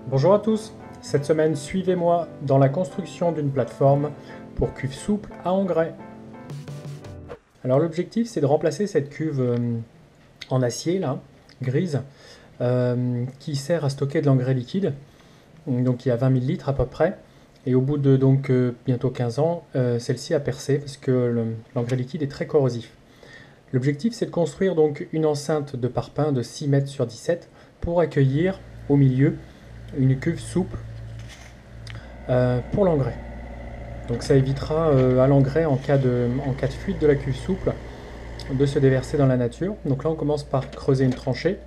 Bonjour à tous, cette semaine suivez-moi dans la construction d'une plateforme pour cuve souple à engrais. Alors l'objectif c'est de remplacer cette cuve en acier là, grise, qui sert à stocker de l'engrais liquide, donc il y a 20 000 litres à peu près, et au bout de bientôt 15 ans, celle-ci a percé parce que l'engrais liquide est très corrosif. L'objectif c'est de construire donc une enceinte de parpaing de 6 mètres sur 17 pour accueillir au milieu une cuve souple pour l'engrais. Donc ça évitera à l'engrais en cas de fuite de la cuve souple de se déverser dans la nature. Donc là on commence par creuser une tranchée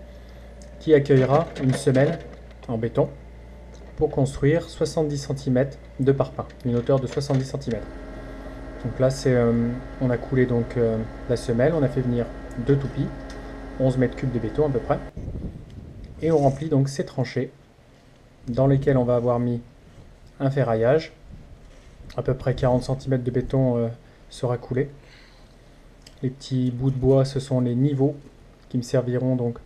qui accueillera une semelle en béton pour construire 70 cm de parpaing, une hauteur de 70 cm. Donc là on a coulé la semelle, on a fait venir 2 toupies, 11 mètres cubes de béton à peu près, et on remplit donc ces tranchées dans lesquelles on va avoir mis un ferraillage. À peu près 40 cm de béton sera coulé. Les petits bouts de bois, ce sont les niveaux qui me serviront donc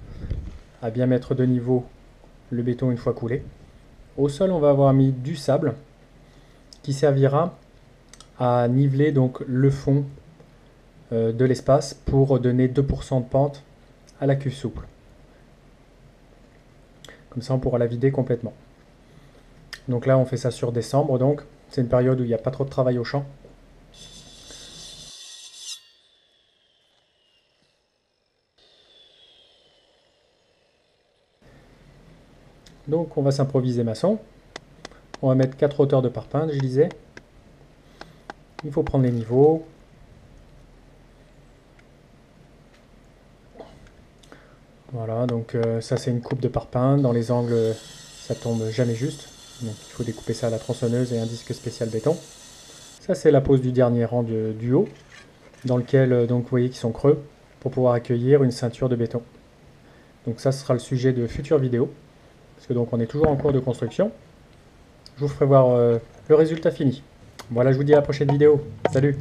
à bien mettre de niveau le béton une fois coulé. Au sol, on va avoir mis du sable qui servira à niveler donc le fond de l'espace pour donner 2% de pente à la cuve souple. Comme ça, on pourra la vider complètement. Donc là, on fait ça sur décembre, donc c'est une période où il n'y a pas trop de travail au champ. Donc on va s'improviser maçon. On va mettre 4 hauteurs de parpaing, je disais. Il faut prendre les niveaux. Voilà, donc ça c'est une coupe de parpaing. Dans les angles, ça tombe jamais juste. Donc il faut découper ça à la tronçonneuse et un disque spécial béton. Ça c'est la pose du dernier rang du haut, dans lequel donc vous voyez qu'ils sont creux, pour pouvoir accueillir une ceinture de béton. Donc ça sera le sujet de futures vidéos, parce que donc on est toujours en cours de construction. Je vous ferai voir le résultat fini. Voilà, je vous dis à la prochaine vidéo. Salut!